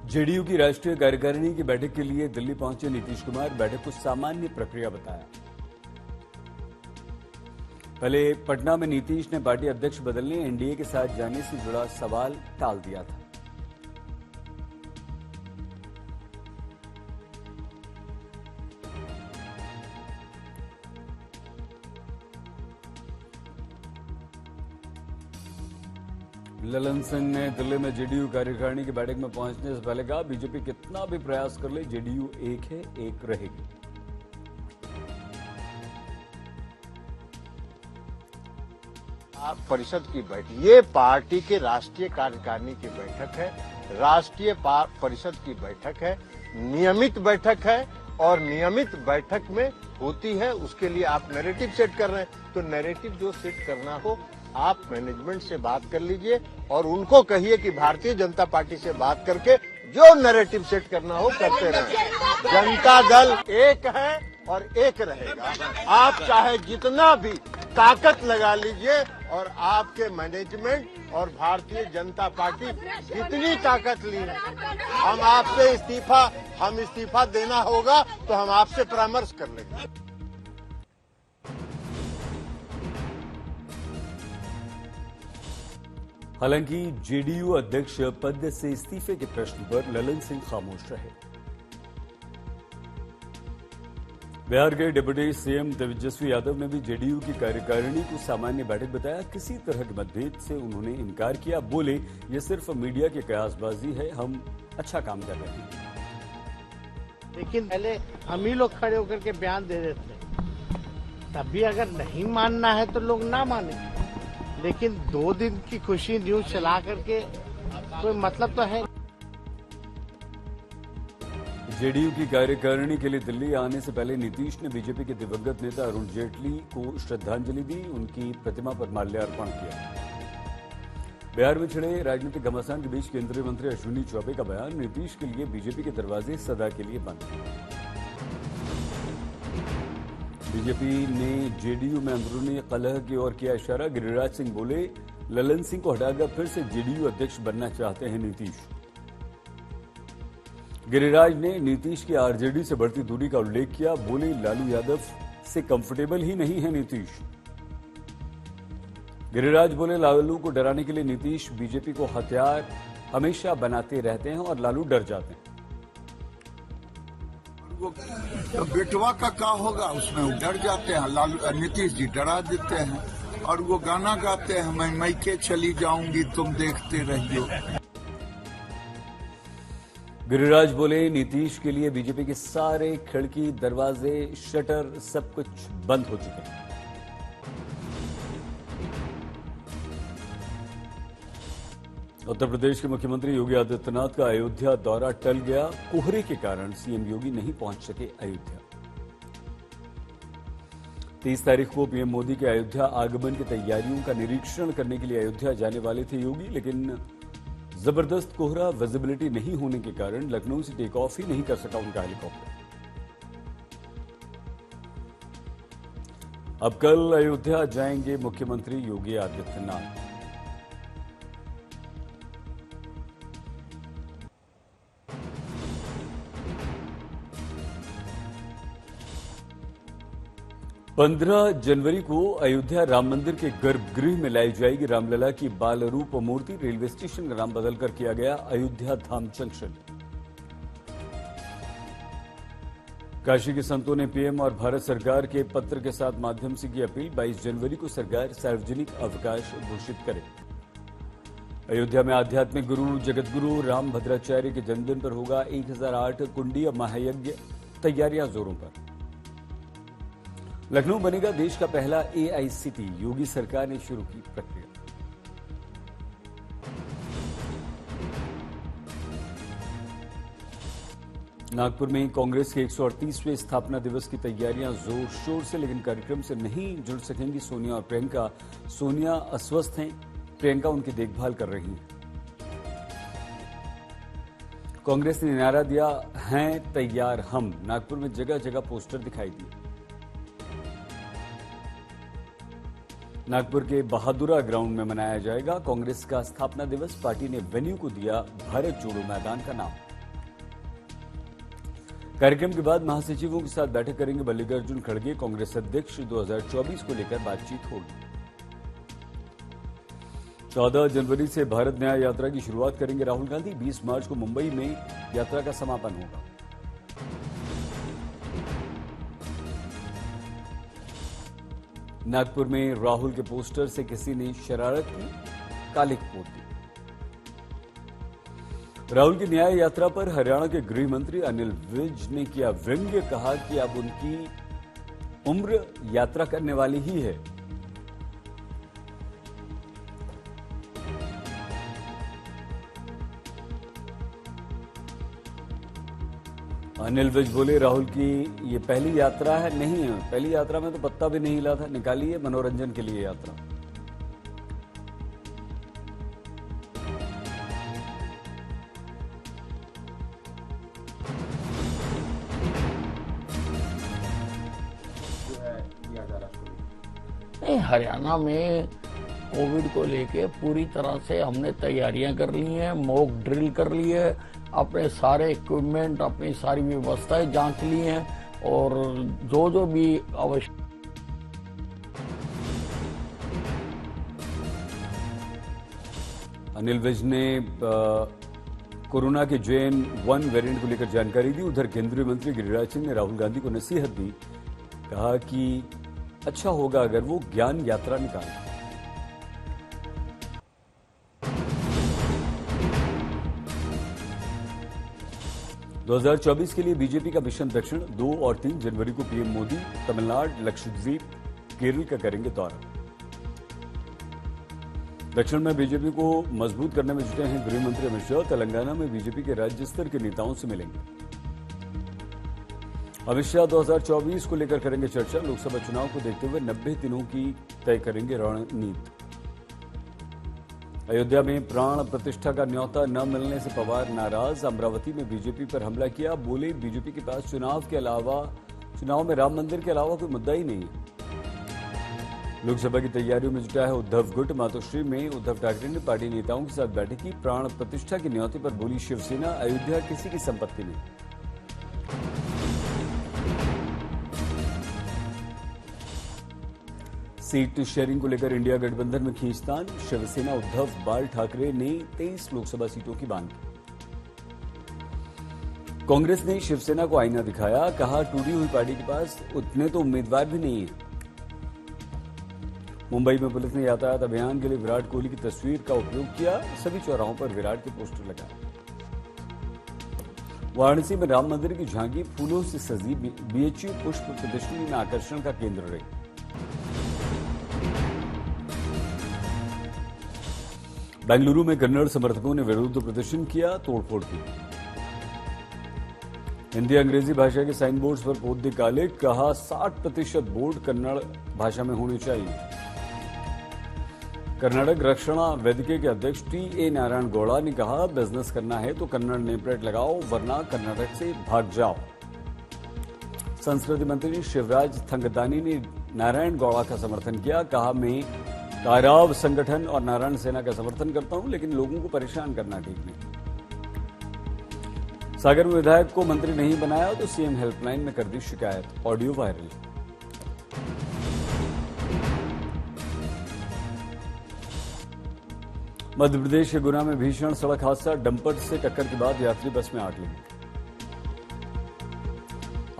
JDU की राष्ट्रीय कार्यकारिणी की बैठक के लिए दिल्ली पहुंचे नीतीश कुमार बैठक को सामान्य प्रक्रिया बताया। पहले पटना में नीतीश ने पार्टी अध्यक्ष बदलने एनडीए के साथ जाने से जुड़ा सवाल टाल दिया था। ललन सिंह ने दिल्ली में जेडीयू कार्यकारिणी की बैठक में पहुंचने से पहले कहा, बीजेपी कितना भी प्रयास कर ले, जेडीयू एक है, एक रहेगी। परिषद की बैठक, ये पार्टी के राष्ट्रीय कार्यकारिणी की बैठक है, राष्ट्रीय परिषद की बैठक है, नियमित बैठक है और नियमित बैठक में होती है। उसके लिए आप नैरेटिव सेट कर रहे हैं, तो नैरेटिव जो सेट करना हो आप मैनेजमेंट से बात कर लीजिए और उनको कहिए कि भारतीय जनता पार्टी से बात करके जो नैरेटिव सेट करना हो करते रहें। जनता दल एक है और एक रहेगा। आप चाहे जितना भी ताकत लगा लीजिए और आपके मैनेजमेंट और भारतीय जनता पार्टी जितनी ताकत ली, हम आपसे इस्तीफा देना होगा तो हम आपसे परामर्श कर लेंगे। हालांकि जेडीयू अध्यक्ष पद से इस्तीफे के प्रश्न पर ललन सिंह खामोश रहे। बिहार के डिप्टी सीएम तेजस्वी यादव ने भी जेडीयू की कार्यकारिणी को सामान्य बैठक बताया। किसी तरह के मतभेद से उन्होंने इनकार किया। बोले, ये सिर्फ मीडिया की कयासबाजी है, हम अच्छा काम कर रहे हैं। लेकिन पहले हम ही लोग खड़े होकर के बयान दे देते, तभी अगर नहीं मानना है तो लोग ना माने। लेकिन 2 दिन की खुशी न्यूज चला करके कोई मतलब तो है। जेडीयू की कार्यकारिणी के लिए दिल्ली आने से पहले नीतीश ने बीजेपी के दिवंगत नेता अरुण जेटली को श्रद्धांजलि दी, उनकी प्रतिमा पर माल्यार्पण किया। बिहार में छिड़े राजनीतिक घमासान के बीच केंद्रीय मंत्री अश्विनी चौबे का बयान, नीतीश के लिए बीजेपी के दरवाजे सदा के लिए बंद। बीजेपी ने जेडीयू में अंदरूनी कलह की ओर किया इशारा। गिरिराज सिंह बोले, ललन सिंह को हटाकर फिर से जेडीयू अध्यक्ष बनना चाहते हैं नीतीश। गिरिराज ने नीतीश की आरजेडी से बढ़ती दूरी का उल्लेख किया। बोले, लालू यादव से कंफर्टेबल ही नहीं है नीतीश। गिरिराज बोले, लालू को डराने के लिए नीतीश बीजेपी को हथियार हमेशा बनाते रहते हैं और लालू डर जाते हैं। तो बेटवा का क्या होगा, उसमें वो डर जाते हैं। लालू नीतीश जी डरा देते हैं और वो गाना गाते हैं, मैं मैके चली जाऊंगी तुम देखते रहियो। गिरिराज बोले, नीतीश के लिए बीजेपी के सारे खिड़की, दरवाजे, शटर सब कुछ बंद हो चुके हैं। उत्तर प्रदेश के मुख्यमंत्री योगी आदित्यनाथ का अयोध्या दौरा टल गया। कोहरे के कारण सीएम योगी नहीं पहुंच सके अयोध्या। 30 तारीख को पीएम मोदी के अयोध्या आगमन की तैयारियों का निरीक्षण करने के लिए अयोध्या जाने वाले थे योगी, लेकिन जबरदस्त कोहरा, विजिबिलिटी नहीं होने के कारण लखनऊ से टेक ऑफ ही नहीं कर सका उनका हेलीकॉप्टर। अब कल अयोध्या जाएंगे मुख्यमंत्री योगी आदित्यनाथ। पंद्रह जनवरी को अयोध्या राम मंदिर के गर्भगृह में लाई जाएगी रामलला की बाल रूप मूर्ति। रेलवे स्टेशन का नाम बदलकर किया गया अयोध्या धाम जंक्शन। काशी के संतों ने पीएम और भारत सरकार के पत्र के साथ माध्यम से की अपील, 22 जनवरी को सरकार सार्वजनिक अवकाश घोषित करे। अयोध्या में आध्यात्मिक गुरु जगतगुरु राम भद्राचार्य के जन्मदिन पर होगा 1008 कुंडीय महायज्ञ, तैयारियां जोरों पर। लखनऊ बनेगा देश का पहला एआईसीटी, योगी सरकार ने शुरू की प्रक्रिया। नागपुर में कांग्रेस के 138वें स्थापना दिवस की तैयारियां जोर शोर से, लेकिन कार्यक्रम से नहीं जुड़ सकेंगी सोनिया और प्रियंका। सोनिया अस्वस्थ हैं, प्रियंका उनकी देखभाल कर रही हैं। कांग्रेस ने नारा दिया, हैं तैयार हम। नागपुर में जगह जगह पोस्टर दिखाई दिए। नागपुर के बहादुरा ग्राउंड में मनाया जाएगा कांग्रेस का स्थापना दिवस। पार्टी ने वेन्यू को दिया भारत जोड़ो मैदान का नाम। कार्यक्रम के बाद महासचिवों के साथ बैठक करेंगे मल्लिकार्जुन खड़गे। कांग्रेस अध्यक्ष 2024 को लेकर बातचीत होगी। 14 जनवरी से भारत न्याय यात्रा की शुरुआत करेंगे राहुल गांधी। 20 मार्च को मुंबई में यात्रा का समापन होगा। नागपुर में राहुल के पोस्टर से किसी ने शरारत की, कालिख पोत दी। राहुल की न्याय यात्रा पर हरियाणा के गृह मंत्री अनिल विज ने किया व्यंग्य। कहा कि अब उनकी उम्र यात्रा करने वाली ही है। अनिल विज बोले, राहुल की ये पहली यात्रा है नहीं है, पहली यात्रा में तो पत्ता भी नहीं हिला था, निकालिए मनोरंजन के लिए यात्रा। नहीं, हरियाणा में कोविड को लेके पूरी तरह से हमने तैयारियां कर ली हैं, मॉक ड्रिल कर ली है, अपने सारे इक्विपमेंट, अपनी सारी व्यवस्थाएं जांच ली हैं और जो जो भी आवश्यक। अनिल विज ने कोरोना के JN.1 वेरिएंट को लेकर जानकारी दी। उधर केंद्रीय मंत्री गिरिराज सिंह ने राहुल गांधी को नसीहत दी। कहा कि अच्छा होगा अगर वो ज्ञान यात्रा निकालें। – 2024 के लिए बीजेपी का मिशन दक्षिण। 2 और 3 जनवरी को पीएम मोदी तमिलनाडु, लक्षद्वीप, केरल का करेंगे दौरा। दक्षिण में बीजेपी को मजबूत करने में जुटे हैं गृह मंत्री अमित शाह। तेलंगाना में बीजेपी के राज्य स्तर के नेताओं से मिलेंगे। अमित शाह 2024 को लेकर करेंगे चर्चा। लोकसभा चुनाव को देखते हुए 90 दिनों की तय करेंगे रणनीति। अयोध्या में प्राण प्रतिष्ठा का न्योता न मिलने से पवार नाराज। अमरावती में बीजेपी पर हमला किया। बोले, बीजेपी के पास चुनाव में राम मंदिर के अलावा कोई मुद्दा ही नहीं है। लोकसभा की तैयारियों में जुटा है उद्धव गुट। मातोश्री में उद्धव ठाकरे ने पार्टी नेताओं के साथ बैठक की। प्राण प्रतिष्ठा के न्योते पर बोली शिवसेना, अयोध्या किसी की संपत्ति नहीं। सीट शेयरिंग को लेकर इंडिया गठबंधन में खींचतान। शिवसेना, उद्धव, बाल ठाकरे ने 23 लोकसभा सीटों की मांग की। कांग्रेस ने शिवसेना को आईना दिखाया। कहा, टूटी हुई पार्टी के पास उतने तो उम्मीदवार भी नहीं है। मुंबई में पुलिस ने यातायात अभियान के लिए विराट कोहली की तस्वीर का उपयोग किया। सभी चौराहों पर विराट के पोस्टर लगाए। वाराणसी में राम मंदिर की झांकी फूलों से सजी। BHU पुष्प प्रदर्शनी में आकर्षण का केंद्र रही। बेंगलुरु में कन्नड़ समर्थकों ने विरोध प्रदर्शन किया, तोड़फोड़ की। हिंदी अंग्रेजी भाषा के साइन बोर्ड्स पर पोत दी काले। कहा, 60% बोर्ड कन्नड़ भाषा में होने चाहिए। कर्नाटक रक्षणा वेदिके के अध्यक्ष TA नारायण गौड़ा ने कहा, बिजनेस करना है तो कन्नड़ नेम प्लेट लगाओ, वरना कर्नाटक से भाग जाओ। संस्कृति मंत्री शिवराज थंगदानी ने नारायण गौड़ा का समर्थन किया। कहा, मैं काराव संगठन और नारायण सेना का समर्थन करता हूं, लेकिन लोगों को परेशान करना ठीक नहीं। सागर में विधायक को मंत्री नहीं बनाया तो CM हेल्पलाइन में कर दी शिकायत। Audio viral. मध्य प्रदेश के गुना में भीषण सड़क हादसा। डंपर से टक्कर के बाद यात्री बस में आग लगी।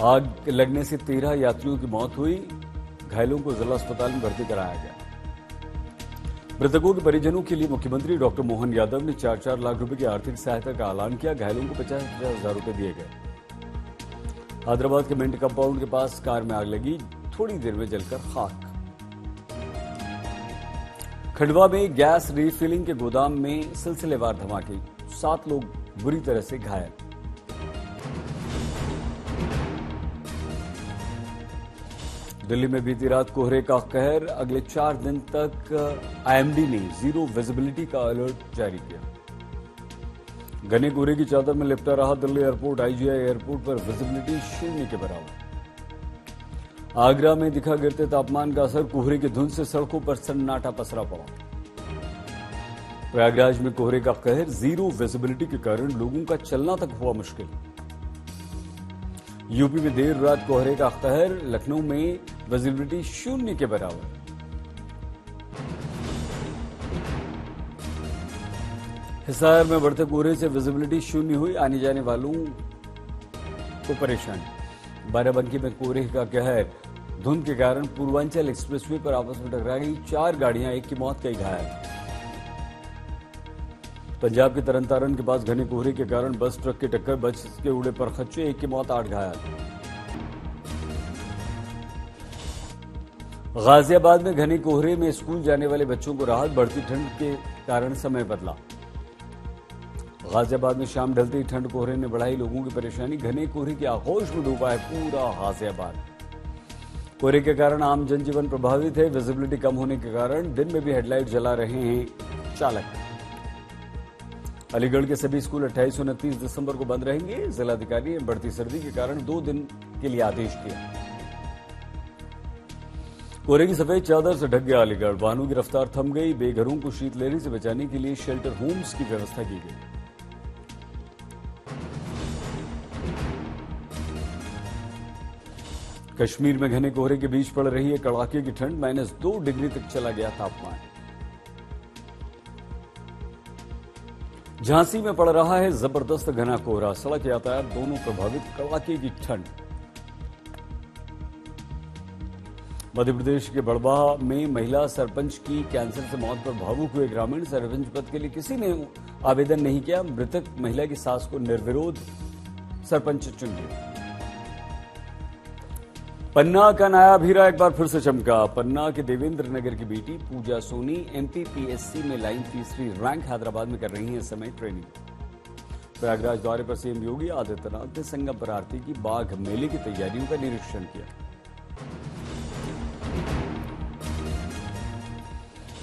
आग लगने से 13 यात्रियों की मौत हुई। घायलों को जिला अस्पताल में भर्ती कराया गया। मृतकों के परिजनों के लिए मुख्यमंत्री डॉक्टर मोहन यादव ने 4-4 लाख रुपए की आर्थिक सहायता का ऐलान किया। घायलों को 50,000 रुपए दिए गए। हैदराबाद के मिंट कंपाउंड के पास कार में आग लगी, थोड़ी देर में जलकर खाक। खंडवा में गैस रिफिलिंग के गोदाम में सिलसिलेवार धमाके, 7 लोग बुरी तरह से घायल। दिल्ली में बीती रात कोहरे का कहर। अगले 4 दिन तक IMD ने 0 विजिबिलिटी का अलर्ट जारी किया। घने कोहरे की चादर में लिपटा रहा दिल्ली एयरपोर्ट। IGI एयरपोर्ट पर विजिबिलिटी 0 के बराबर। आगरा में दिखा गिरते तापमान का असर। कोहरे की धुंध से सड़कों पर सन्नाटा पसरा पड़ा। प्रयागराज में कोहरे का कहर। 0 विजिबिलिटी के कारण लोगों का चलना तक हुआ मुश्किल। यूपी में देर रात कोहरे का कहर, लखनऊ में विजिबिलिटी 0 के बराबर। हिसार में बढ़ते कोहरे से विजिबिलिटी 0 हुई, आने जाने वालों को परेशानी। बाराबंकी में कोहरे का कहर, धुंध के कारण पूर्वांचल एक्सप्रेसवे पर आपस में टकरा गई 4 गाड़ियां, 1 की मौत, कई घायल। पंजाब के तरनतारन के पास घने कोहरे के कारण बस ट्रक की टक्कर, बस के उड़े पर खच्चे, 1 की मौत, 8 घायल। गाजियाबाद में घने कोहरे में स्कूल जाने वाले बच्चों को राहत, बढ़ती ठंड के कारण समय बदला। गाजियाबाद में शाम ढलते ही ठंड कोहरे ने बढ़ाई लोगों की परेशानी, घने कोहरे की आगोश में डूबा है पूरा गाजियाबाद। कोहरे के कारण आम जनजीवन प्रभावित है, विजिबिलिटी कम होने के कारण दिन में भी हेडलाइट जला रहे हैं चालक। अलीगढ़ के सभी स्कूल 28 और 29 दिसंबर को बंद रहेंगे। जिलाधिकारी ने बढ़ती सर्दी के कारण 2 दिन के लिए आदेश दिया। कोहरे की सफेद चादर से ढक गया अलीगढ़, वाहनों की रफ्तार थम गई, बेघरों को शीतलहरी से बचाने के लिए शेल्टर होम्स की व्यवस्था की गई। कश्मीर में घने कोहरे के बीच पड़ रही है कड़ाके की ठंड, -2 डिग्री तक चला गया तापमान। झांसी में पड़ रहा है जबरदस्त घना कोहरा, सड़क यातायात दोनों प्रभावित, कड़ाके की ठंड। मध्य प्रदेश के बड़वा में महिला सरपंच की कैंसर से मौत पर भावुक हुए ग्रामीण, सरपंच पद के लिए किसी ने आवेदन नहीं किया, मृतक महिला की सास को निर्विरोध सरपंच चुन लिया। पन्ना का नायाब हीरा एक बार फिर से चमका। पन्ना के देवेंद्र नगर की बेटी पूजा सोनी MPPSC में लाइन तीसरी रैंक, हैदराबाद में कर रही हैं इस समय ट्रेनिंग। प्रयागराज दौरे पर सीएम योगी आदित्यनाथ ने संगम पर आरती की, बाघ मेले की तैयारियों का निरीक्षण किया।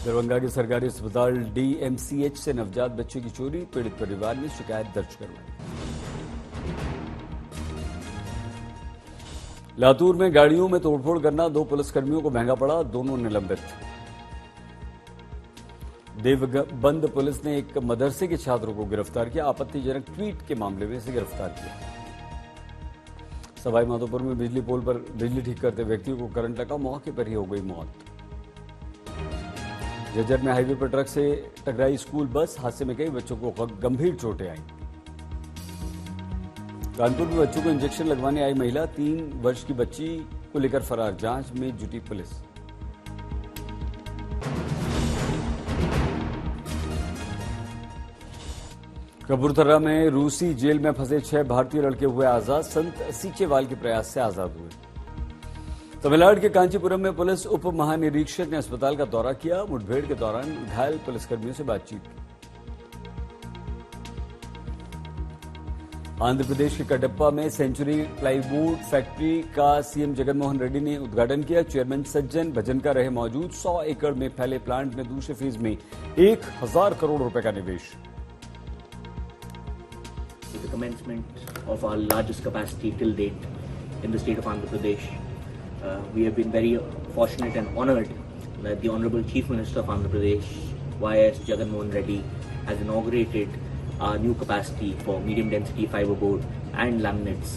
दरभंगा के सरकारी अस्पताल DMCH से नवजात बच्चे की चोरी, पीड़ित परिवार ने शिकायत दर्ज करवाई। लातूर में गाड़ियों में तोड़फोड़ करना 2 पुलिसकर्मियों को महंगा पड़ा, दोनों निलंबित। देवबंद पुलिस ने एक मदरसे के छात्रों को गिरफ्तार किया, आपत्तिजनक ट्वीट के मामले में इसे गिरफ्तार किया। सवाई माधोपुर में बिजली पोल पर बिजली ठीक करते व्यक्ति को करंट लगा, मौके पर ही हो गई मौत। जज्जर में हाईवे पर ट्रक से टकराई स्कूल बस, हादसे में कई बच्चों को गंभीर चोटें आई। कानपुर में बच्चों को इंजेक्शन लगवाने आई महिला, 3 वर्ष की बच्ची को लेकर फरार, जांच में जुटी पुलिस। कपूरथला में रूसी जेल में फंसे 6 भारतीय लड़के हुए आजाद, संत सीचेवाल के प्रयास से आजाद हुए। तमिलनाडु के कांचीपुरम में पुलिस उप महानिरीक्षक ने अस्पताल का दौरा किया, मुठभेड़ के दौरान घायल पुलिसकर्मियों से बातचीत की। आंध्र प्रदेश के कटप्पा में सेंचुरी प्लाईवुड फैक्ट्री का सीएम जगनमोहन रेड्डी ने उद्घाटन किया, चेयरमैन सज्जन भजनका रहे मौजूद। 100 एकड़ में फैले प्लांट में दूसरे फेज में 1000 करोड़ रुपए का निवेश। The commencement of our largest capacity till date in the state of Andhra Pradesh. We have been very fortunate and honored that the Honorable Chief Minister of Andhra Pradesh, Y.S. Jagannath Reddy, has inaugurated our new capacity for medium density fiber board and laminates